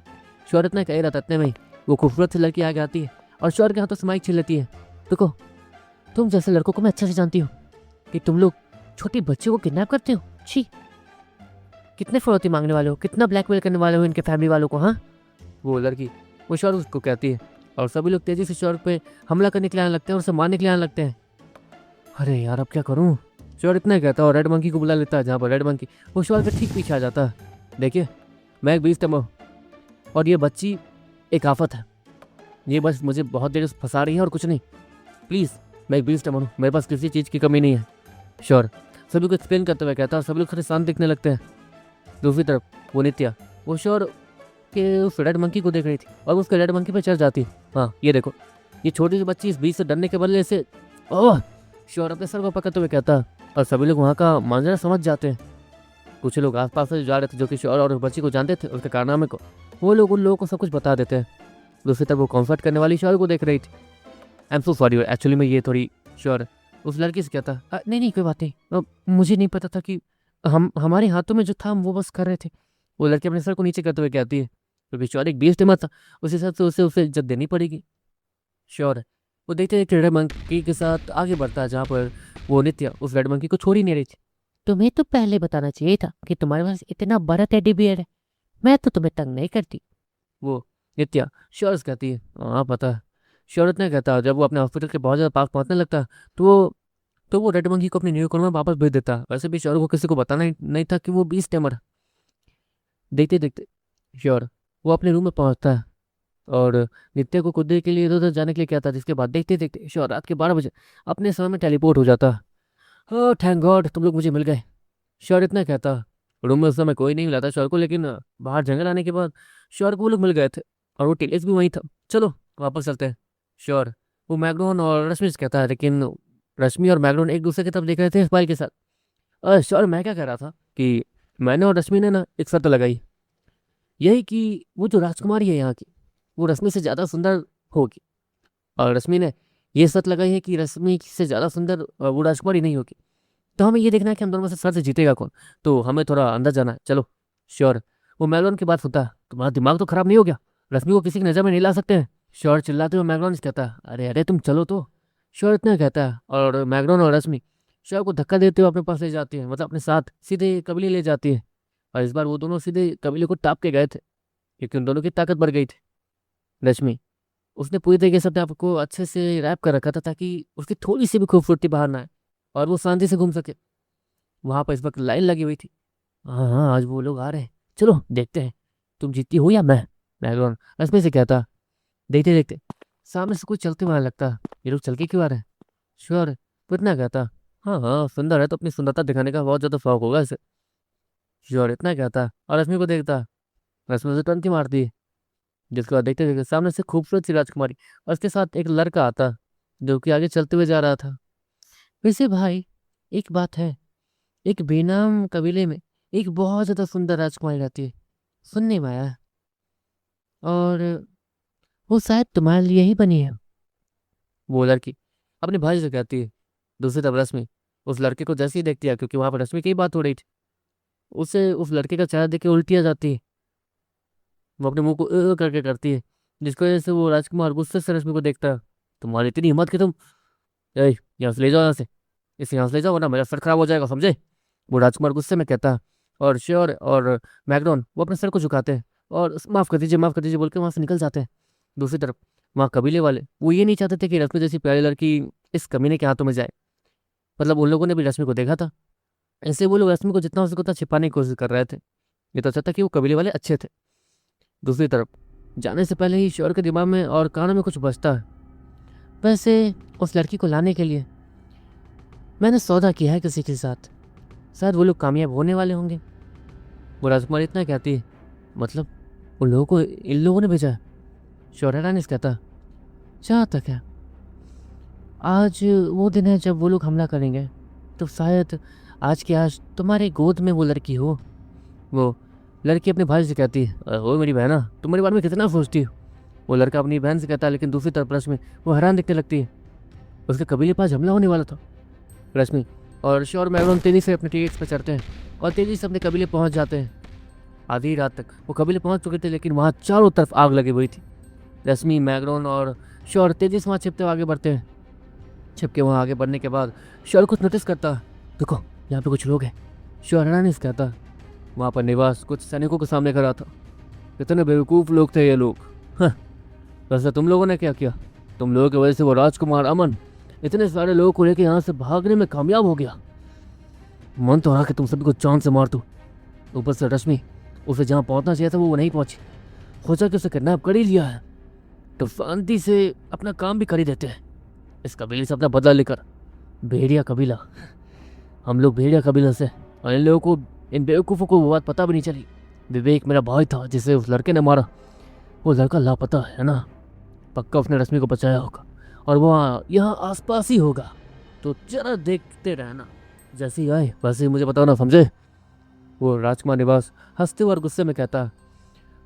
शौर्य इतना कह ही रहा था, इतने में ही वो खूबसूरत सी लड़की आगे आती है और शौर्य के हाथों से माइक छीन लेती है। रुको, तुम जैसे लड़कों को मैं अच्छे से जानती हूँ कि तुम लोग छोटी बच्ची को किडनैप करते हो। छी, कितने फरौती मांगने वाले हो, कितना ब्लैकमेल करने वाले हो इनके फैमिली वालों को। हाँ, वो लड़की वो शौर्य उसको कहती है और सभी लोग तेजी से शौर्य पे हमला करने के लिए आने लगते हैं और उसे मारने के लिए आने लगते हैं। अरे यार अब क्या करूँ? शौर्य इतना ही कहता है और रेड मंकी को बुला लेता है, जहाँ पर रेड मंकी वो शौर्य के ठीक पीछे आ जाता है। देखिए मैं एक बीस्ट हूँ और ये बच्ची एक आफत है। ये बस मुझे बहुत देर से फंसा रही है और कुछ नहीं। प्लीज़ मैं एक बीस्ट हूँ, मेरे पास किसी चीज़ की कमी नहीं है। शौर्य सभी को एक्सप्लेन करते हुए कहता है और सभी लोग थोड़े शांत दिखने लगते हैं। दूसरी तरफ वो नित्या वो शौर्य के उस रेड मंकी को देख रही थी और उसके रेड मंकी पे चढ़ जाती है। हाँ ये देखो, ये छोटी सी बच्ची इस बीच से डरने के बदले से ओह, शौर्य अपने सर को पकड़ते हुए कहता है और सभी लोग वहाँ का मंजरा समझ जाते हैं। कुछ लोग आसपास से जा रहे थे जो कि शौर्य और उस बच्ची को जानते थे, उसके कारनामे को, वो लोग उन लोगों को सब कुछ बता देते हैं। दूसरी तरफ वो कॉन्सर्ट करने वाली शौर्य को देख रही थी। I am so sorry, actually मैं ये थोड़ी शौर्य उस लड़की से कहता। नहीं नहीं, कोई बात नहीं। मुझे नहीं पता था कि हमारे हाथों में जो था हम वो बस कर रहे थे। वो लड़की अपने सर को नीचे करते हुए कहती है क्योंकि शौर्य एक बीस्ट मत था, उस हिसाब से उसे इज्जत देनी पड़ेगी। शौर्य वो देखते देखते रेड मंकी के साथ आगे बढ़ता है, जहाँ पर वो नित्या उस रेड मंकी को छोड़ ही नहीं रही थी। तुम्हें तो पहले बताना चाहिए था कि तुम्हारे पास इतना बड़ा टेडी बियर है। मैं तो तुम्हें तंग नहीं करती। वो नित्या शौर्य से कहती है हाँ पता है। शौर्य इतना कहता है, जब वो अपने हॉस्पिटल के बहुत ज़्यादा पास पहुँचने लगता है तो वो रेड मंकी को अपनी न्यूयॉर्क में वापस भेज देता है। वैसे भी शौर्य को किसी को बताना ही नहीं था कि वो बीस्ट टेमर। देखते देखते शौर्य वो अपने रूम में पहुंचता है और नित्या को कुछ देर के लिए इधर उधर जाने के लिए कहता है, जिसके बाद देखते देखते शौर्य रात के 12 बजे अपने समय में टेलीपोर्ट हो जाता है। ओह थैंक गॉड, तुम लोग मुझे मिल गए। शौर्य इतना कहता है। रूम में उस समय कोई नहीं मिला था शौर्य को, लेकिन बाहर जंगल आने के बाद शौर्य को वो लोग मिल गए थे और वो टिलेस भी वहीं था। चलो वापस चलते हैं। शौर्य वो मैग्नोन और रश्मि से कहता है, लेकिन रश्मि और मैग्नोन एक दूसरे की तरफ देख रहे थे स्माइल के साथ। शौर्य मैं क्या कह रहा था कि मैंने और रश्मि ने ना एक शर्त लगाई, यही कि वो जो राजकुमारी है यहाँ की वो रश्मि से ज़्यादा सुंदर होगी। और रश्मि ने ये शर्त लगाई है कि रश्मि से ज़्यादा सुंदर वो राजकुमारी नहीं होगी। तो हमें ये देखना है कि हम दोनों में से शर्त जीतेगा कौन। तो हमें थोड़ा अंदर जाना है, चलो। श्योर वो मैगलोन की बात सुनता है। तुम्हारा दिमाग तो खराब नहीं हो गया? रश्मि को किसी की नज़र में नहीं ला सकते हैं। श्योर चिल्लाते हुए मैगलोन से कहता है अरे अरे तुम चलो तो। श्योर इतना कहता है और मैगलोन और रश्मि श्योर को धक्का देते हुए अपने पास ले जाती है, मतलब अपने साथ सीधे कबीले ले जाती है। और इस बार वो दोनों सीधे कबीले को टाप के गए थे क्योंकि उन दोनों की ताकत बढ़ गई थी। रश्मि उसने पूरी तरीके से अपने आप को अच्छे से रैप कर रखा था ताकि उसकी थोड़ी सी भी खूबसूरती बाहर ना आए और वो शांति से घूम सके। वहां पर इस वक्त लाइन लगी हुई थी। हाँ हाँ आज वो लोग आ रहे हैं, चलो देखते हैं तुम जीतती हो या मैं। मैगलोन रश्मि से कहता। देखते देखते सामने से कुछ चलते हुए आने लगता। ये लोग चल के क्यों आ रहे हैं? श्योर वो इतना कहता। हाँ हाँ सुंदर है तो अपनी सुंदरता दिखाने का बहुत ज़्यादा शौक होगा इसे। श्योर इतना कहता और रश्मि को देखता। रश्मि उसे टर्न की मारती है, जिसके बाद देखते देखते सामने से खूबसूरत सी राजकुमारी और उसके साथ एक लड़का आता जो कि आगे चलते हुए जा रहा था। वैसे भाई, एक बात है, एक बेनाम कबीले में एक बहुत ज़्यादा सुंदर राजकुमारी रहती है, सुनने में आया है। और वो शायद तुम्हारे लिए ही बनी है। वो लड़की अपने भाई से कहती है। दूसरी तरफ रश्मि उस लड़के को जैसे ही देखती है, क्योंकि वहां पर रश्मि की ही बात हो रही थी, उसे उस लड़के का चेहरा देख के उल्टी आ जाती है। वो अपने मुंह को करके करती है, जिसकी वजह से वो राजकुमार गुस्से से रश्मि को देखता है। तुम्हारी इतनी हिम्मत कि तुम, ए यहाँ से ले जाओ, यहाँ से, इसे यहाँ से ले जाओ वरना मेरा सर खराब हो जाएगा, समझे? वो राजकुमार गुस्से में कहता है। और श्योर और मैगडॉन वो अपने सर को झुकाते हैं और माफ़ कर दीजिए बोल के वहाँ से निकल जाते हैं। दूसरी तरफ वहाँ कबीले वाले वो ये नहीं चाहते थे कि रश्मि जैसी प्यारी लड़की इस कमीने के हाथों में जाए। मतलब उन लोगों ने भी रश्मि को देखा था, ऐसे वो लोग रश्मि को जितना हो सके उतना छिपाने की कोशिश कर रहे थे। ये तो अच्छा था कि वो कबीले वाले अच्छे थे। दूसरी तरफ जाने से पहले ही श्योर के दिमाग में और कानों में कुछ बचता है। वैसे उस लड़की को लाने के लिए मैंने सौदा किया है किसी के साथ, शायद वो लोग कामयाब होने वाले होंगे। वो राजकुमारी इतना कहती है, मतलब उन लोगों को इन लोगों ने भेजा है? श्योर हैरानी से कहता, जहाँ तक है आज वो दिन है जब वो लोग हमला करेंगे, तो शायद आज के आज तुम्हारे गोद में वो लड़की हो। वो लड़की अपने भाई से कहती है, ओ मेरी बहना, तुम मेरे बारे में कितना सोचती हो? वो लड़का अपनी बहन से कहता है, लेकिन दूसरी तरफ रश्मि वो हैरान दिखने लगती है। उसके कबीले पास हमला होने वाला था। रश्मि और श्योर मैगडॉन तेजी से अपने टिकट्स पर चढ़ते हैं और तेजी से अपने कबीले पहुंच जाते हैं। आधी रात तक वो कबीले पहुंच चुके थे, लेकिन वहाँ चारों तरफ आग लगी हुई थी। रश्मि, मैगडॉन और श्योर तेजी से वहाँ छिपते हुए आगे बढ़ते हैं। छिपके वहाँ आगे बढ़ने के बाद श्योर कुछ नोटिस करता है, देखो यहाँ पे कुछ लोग हैं। श्योर हैरानी से कहता, वहाँ पर निवास कुछ सैनिकों के सामने खड़ा था। कितने बेवकूफ़ लोग थे ये लोग। हाँ, वैसे तुम लोगों ने क्या किया? तुम लोगों की वजह से वो राजकुमार अमन इतने सारे लोगों को लेकर यहाँ से भागने में कामयाब हो गया। मन तो रहा कि तुम सभी को जान से मार दूं। ऊपर से रश्मि उसे जहाँ पहुँचना चाहिए था वो नहीं पहुँची। सोचा कि उसे किडनैप कर ही लिया है तो शांति से अपना काम भी कर ही देते हैं, इस कबीले से अपना बदला लेकर। भेड़िया कबीला, हम लोग भेड़िया कबीला से, और इन लोगों को, इन बेवकूफ़ों को वो बात पता भी नहीं चली। विवेक मेरा भाई था जिसे उस लड़के ने मारा, वो लड़का लापता है ना? पक्का उसने रश्मि को बचाया होगा और वो यहाँ आसपास ही होगा, तो जरा देखते रहना, जैसे ही आए वैसे ही मुझे बताओ ना, समझे? वो राजकुमार निवास हंसते हुए और गुस्से में कहता है,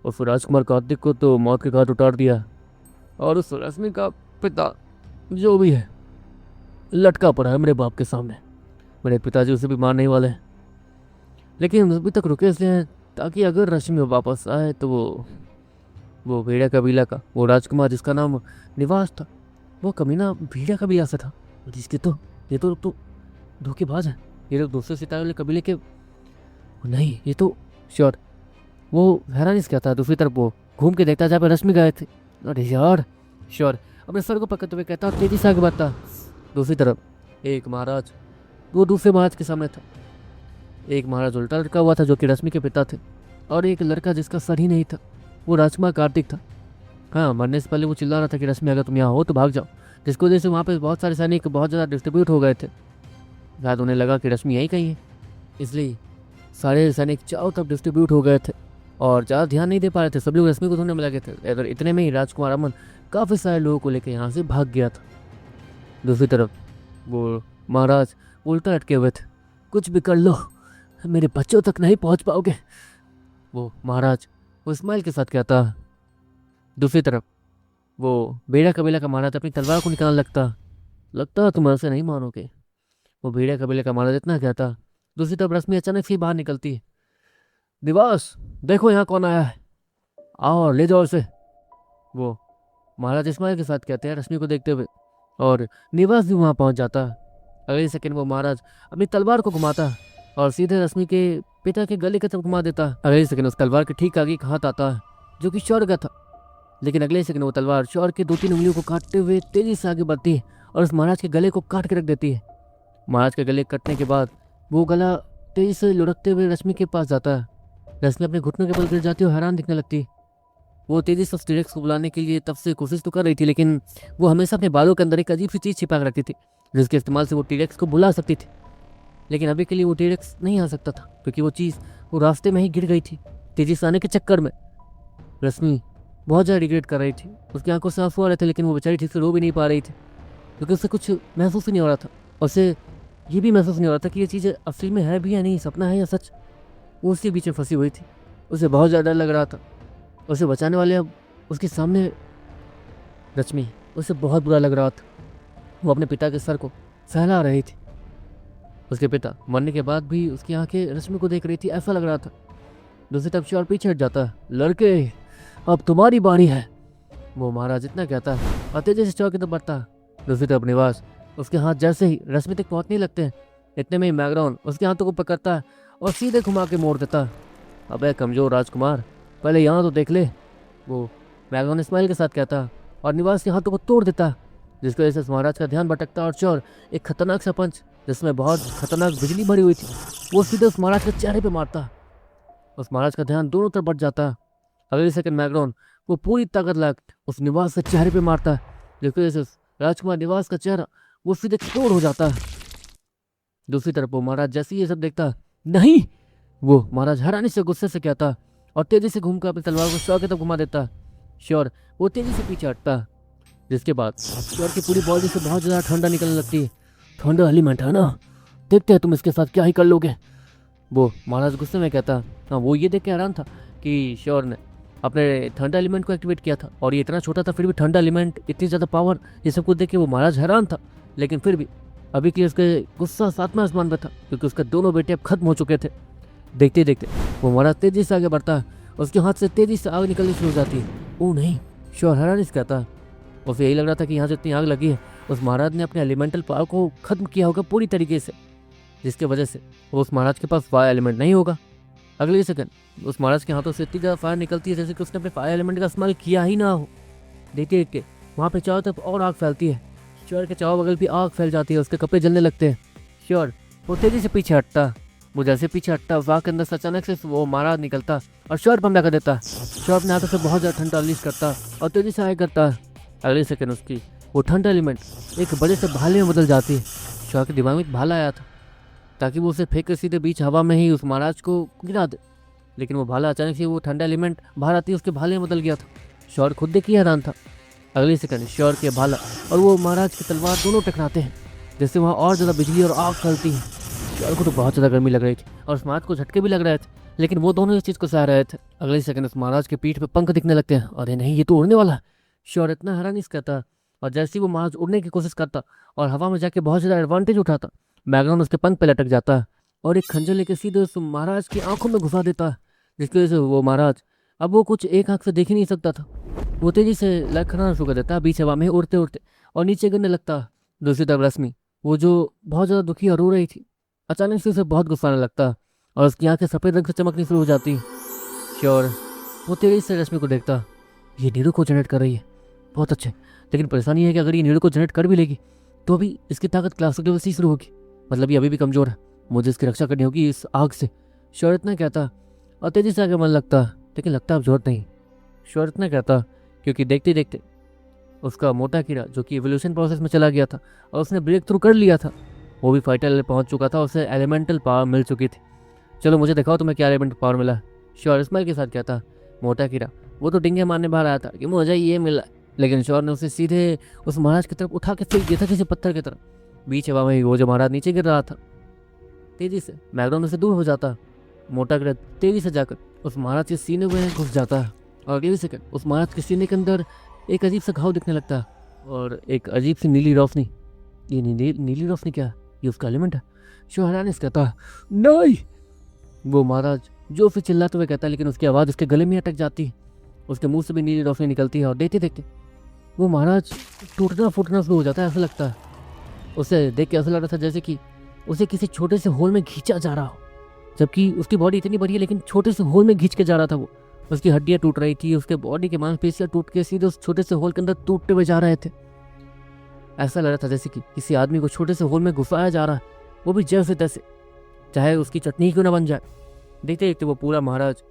उस राजकुमार कार्तिक को तो मौत के घाट उतार दिया और उस रश्मि का पिता जो भी है लटका पड़ा है मेरे बाप के सामने। मेरे पिताजी उसे भी मारने ही वाले हैं, लेकिन अभी तक रुके इसलिए हैं ताकि अगर रश्मि वापस आए तो वो भेड़िया कबीला का वो राजकुमार जिसका नाम निवास था, वो कमीना भेड़िया कबीला से था, जिसके तो ये तो धोखेबाज है। ये लोग दूसरे सितारे वाले कबीले के नहीं, ये तो श्योर। वो हैरानी से कहता है। दूसरी तरफ वो घूम के देखता जहाँ पे रश्मि गए थे। अरे यार, श्योर अपने सर को पकड़ते हुए कहता, तेजी से आगे बढ़ता। दूसरी तरफ एक महाराज वो दूसरे महाराज के सामने था। एक महाराज उल्टा लटका हुआ था जो कि रश्मि के पिता थे, और एक लड़का जिसका सर ही नहीं था, वो राजकुमार कार्तिक था। हाँ, मरने से पहले वो चिल्ला रहा था कि रश्मि अगर तुम यहाँ हो तो भाग जाओ, जिसकी वजह से वहाँ पे बहुत सारे सैनिक बहुत ज़्यादा डिस्ट्रीब्यूट हो गए थे। शायद उन्हें लगा कि रश्मि यहीं कहीं है, इसलिए सारे सैनिक चारों तरफ डिस्ट्रीब्यूट हो गए थे और ज़्यादा ध्यान नहीं दे पा रहे थे। सभी लोग रश्मि को ढूंढने में लगे थे। अगर इतने में ही राजकुमार अमन काफ़ी सारे लोगों को लेकर यहाँ से भाग गया था। दूसरी तरफ वो महाराज उल्टा लटके हुए थे। कुछ भी कर लो, मेरे बच्चों तक नहीं पहुँच पाओगे, वो महाराज वो इस्माइल के साथ कहता। दूसरी तरफ वो भेड़िया कबीला का महाराज अपनी तलवार को निकालने लगता तुम ऐसे नहीं मानोगे। वो भेड़िया कबीले का महाराज इतना कहता। दूसरी तरफ रश्मि अचानक से बाहर निकलती है। दिवास, देखो यहाँ कौन आया है, आओ और ले जाओ इसे, वो महाराज इस्माइल के साथ कहते हैं रश्मि को देखते हुए। और निवास भी वहाँ पहुँच जाता। अगले सेकंड वो महाराज अपनी तलवार को घुमाता और सीधे रश्मि के पिता के गले की तरफ घुमा देता। अगले सेकंड उस तलवार के ठीक आगे एक हाथ आता है जो कि शौर्य का था, लेकिन अगले सेकंड वो तलवार शौर्य के 2-3 उंगलियों को काटते हुए तेजी से आगे बढ़ती है और उस महाराज के गले को काट के रख देती है। महाराज के गले कटने के बाद वो गला तेजी से लुढ़कते हुए रश्मि के पास जाता है। रश्मि अपने घुटनों के बल गिर जाती है और हैरान दिखने लगती है। वो तेजी से उस टीरेक्स को बुलाने के लिए तब से कोशिश तो कर रही थी, लेकिन वो हमेशा अपने बालों के अंदर एक अजीब सी चीज़ छिपा कर रखती थी जिसके इस्तेमाल से वो टीरेक्स को बुला सकती थी। लेकिन अभी के लिए वो टीरेक्स नहीं आ सकता था क्योंकि वो चीज़ वो रास्ते में ही गिर गई थी तेजी से आने के चक्कर में। रश्मि बहुत ज़्यादा रिग्रेट कर रही थी। उसकी आंखों से आंसू आ रहे थे, लेकिन वो बेचारी ठीक से रो भी नहीं पा रही थी क्योंकि उससे कुछ महसूस ही नहीं हो रहा था। उसे ये भी महसूस नहीं हो रहा था कि ये चीज़ असली में है भी या नहीं, सपना है या सच। वो उसके बीच में फंसी हुई थी। उसे बहुत ज़्यादा डर लग रहा था। उसे बचाने वाले अब उसके सामने रश्मि, उसे बहुत बुरा लग रहा था। वो अपने पिता के सर को सहला रही थी। उसके पिता मरने के बाद भी उसकी आंखें रश्मि को देख रही थी, ऐसा लग रहा था। दूसरी तरफ श्योर पीछे हट जाता है। लड़के, अब तुम्हारी बारी है। वो महाराज इतना कहता और तेजी से चौक की तरफ बढ़ता। दूसरी तरफ निवास, उसके हाथ जैसे ही रश्मि तक पहुंचने लगते हैं, इतने में ही मैग्राउन उसके हाथों को पकड़ता है और सीधे घुमा के मोड़ देता। अबे कमजोर राजकुमार, पहले यहाँ तो देख ले। वो मैग्राउन स्माइल के साथ कहता और निवास के हाथों को तोड़ देता, जिसकी वजह से महाराज का ध्यान भटकता और चोर एक खतरनाक सा पंच जिसमें बहुत खतरनाक बिजली भरी हुई थी वो सीधे उस महाराज के चेहरे पे मारता। उस महाराज का ध्यान दोनों तरफ बढ़ जाता। अगले सेकंड मैग्राउन वो पूरी ताकत लाग उस निवास के चेहरे पे मारता, जिसकी वजह से उस राजकुमार निवास का चेहरा वो सीधे तोड़ हो जाता। दूसरी तरफ वो महाराज जैसे ही ये सब देखता, नहीं, वो महाराज हैरानी से गुस्से से कहता और तेजी से घूमकर अपनी तलवार को शॉर की तरफ घुमा देता। श्योर वो तेजी से पीछे हटता, जिसके बाद श्योर की पूरी बॉडी से बहुत ज़्यादा ठंडा निकलने लगती। ठंडा एलिमेंट है ना, देखते हैं तुम इसके साथ क्या ही कर लोगे। वो महाराज गुस्से में कहता। हाँ, वो ये देख के हैरान था कि श्योर ने अपने ठंडा एलिमेंट को एक्टिवेट किया था और ये इतना छोटा था फिर भी ठंडा एलिमेंट, इतनी ज़्यादा पावर, ये सब कुछ देख के वो महाराज हैरान था। लेकिन फिर भी अभी के उसके गुस्सा सातवें आसमान पर था, क्योंकि उसके दोनों बेटे अब खत्म हो चुके थे। देखते देखते वो महाराज तेजी से आगे बढ़ता है, उसके हाथ से तेजी से आग निकलनी शुरू हो जाती है। ओह नहीं, श्योर हैरानी से कहता। उसे यही लग रहा था कि यहाँ से इतनी आग लगी है, उस महाराज ने अपने एलिमेंटल पावर को खत्म किया होगा पूरी तरीके से, जिसकी वजह से वो उस महाराज के पास फायर एलिमेंट नहीं होगा। अगले सेकंड उस महाराज के हाथों से इतनी ज़्यादा फायर निकलती है जैसे कि उसने अपने फायर एलिमेंट का इस्तेमाल किया ही ना हो। देखते देखते वहाँ पे चारों तरफ और आग फैलती है। श्योर के चारों बगल भी आग फैल जाती है, उसके कपड़े जलने लगते हैं। श्योर वो तेजी से पीछे हटता। वो जैसे पीछे हटता, वहाँ के अंदर से अचानक से वो महाराज निकलता और श्योर पर हमला कर देता। श्योर अपने हाथों से बहुत ज़्यादा ठंडा रिलीज करता और तेजी से आगे करता। अगले सेकंड उसकी वो ठंडा एलिमेंट एक बड़े से भाले में बदल जाती है। श्योर के दिमाग में एक भाला आया था ताकि वो उसे फेंक कर सीधे बीच हवा में ही उस महाराज को गिरा दे, लेकिन वो भाला अचानक से वो ठंडा एलिमेंट बाहर आती है उसके भाले में बदल गया था। श्योर खुद देख के हैरान था। अगले सेकंड श्योर के भाला और वो महाराज की तलवार दोनों टकराते हैं, जिससे वहाँ और ज़्यादा बिजली और आग फैलती है। श्योर को तो बहुत ज़्यादा गर्मी लग रही थी और उस महाराज को झटके भी लग रहे थे, लेकिन वो दोनों इस चीज़ को सह रहे थे। अगले सेकंड उस महाराज के पीठ पे पंख दिखने लगते हैं। अरे नहीं, ये तो उड़ने वाला है। श्योर इतना हैरानी से कहता और जैसे ही वो महाराज उड़ने की कोशिश करता और हवा में जाके बहुत ज़्यादा एडवांटेज उठाता, मैग्राउन उसके पंख पे लटक जाता है और एक खंजर लेके सीधे उस महाराज की आंखों में घुसा देता है, जिसकी वजह से वो महाराज अब वो कुछ एक आंख से देख ही नहीं सकता था। वो तेजी से लड़खड़ाना शुरू कर देता बीच हवा में उड़ते उड़ते और नीचे गिरने लगता। दूसरी तरफ रश्मि, वो जो बहुत ज़्यादा दुखी और रो रही थी, अचानक से उसे बहुत गुस्सा आने लगता और उसकी आंखें सफ़ेद रंग से चमकनी शुरू हो जाती। श्योर वो तेजी से रश्मि को देखता। ये नीरू को जनरेट कर रही है, बहुत अच्छे, लेकिन परेशानी है कि अगर ये नीरू को जनरेट कर भी लेगी तो अभी इसकी ताकत क्लासिक लेवल से शुरू होगी, मतलब ये अभी भी कमज़ोर है, मुझे इसकी रक्षा करनी होगी इस आग से। श्योर इतना कहता और तेजी से आगे मन लगता, लेकिन लगता अब जरूरत नहीं। श्योर इतना कहता क्योंकि देखते देखते उसका मोटा कीड़ा जो कि एवोल्यूशन प्रोसेस में चला गया था और उसने ब्रेक थ्रू कर लिया था, वो भी फाइटर लेवल पहुंच चुका था, उसे एलिमेंटल पावर मिल चुकी थी। चलो मुझे दिखाओ तुम्हें क्या एलिमेंटल पावर मिला। श्योर स्माइल के साथ कहता। मोटा कीड़ा वो तो डिंगे मारने बाहर आया था कि मुझे ये मिला, लेकिन श्योर ने उसे सीधे उस महाराज की तरफ उठा के फेंक दिया था किसी पत्थर की तरफ। बीच हवा में वो जो महाराज नीचे गिर रहा था, तेजी से मैग्राउन से दूर हो जाता। मोटा कीड़ा तेजी से जाकर उस महाराज के सीने में घुस जाता है और अगले सेकंड उस महाराज के सीने के अंदर एक अजीब सा घाव दिखने लगता है और एक अजीब सी नीली रोशनी। ये नीली रोशनी क्या है? ये उसका एलिमेंट है। श्योर हैरानी से कहता है नहीं। वो महाराज जो फिर चिल्लाते हुए कहता है, लेकिन उसकी आवाज़ उसके गले में अटक जाती है, उसके मुंह से भी नीली रोशनी निकलती है और देखते देखते वो महाराज टूटना फूटना शुरू हो जाता है। ऐसा लगता है, उसे देख के ऐसा लग रहा था जैसे कि उसे किसी छोटे से होल में खींचा जा रहा हो, जबकि उसकी बॉडी इतनी बड़ी है लेकिन छोटे से होल में खींच के जा रहा था। वो उसकी हड्डियाँ टूट रही थी, उसके बॉडी के मांसपेशियाँ टूट के सीधे उस छोटे से होल के अंदर टूटते हुए जा रहे थे। ऐसा लग रहा था जैसे कि किसी आदमी को छोटे से होल में घुसाया जा रहा है, वो भी जैसे तैसे, चाहे उसकी चटनी क्यों ना बन जाए। देखते देखते वो पूरा महाराज,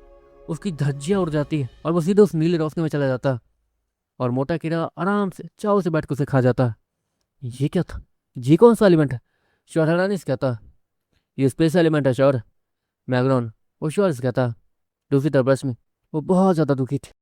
उसकी धज्जियाँ उड़ जाती है और वो सीधे उस नीले रोशनी में चला जाता और मोटा कीड़ा आराम से चाव से बैठ कर उसे खा जाता। ये क्या था? ये कौन सा एलिमेंट है? श्योर हैरानी से कहता। ये स्पेस एलिमेंट है श्योर। मैग्राउन वो श्योर से कहता। दूसरी तरफ रश्मि वो बहुत ज़्यादा दुखी थी।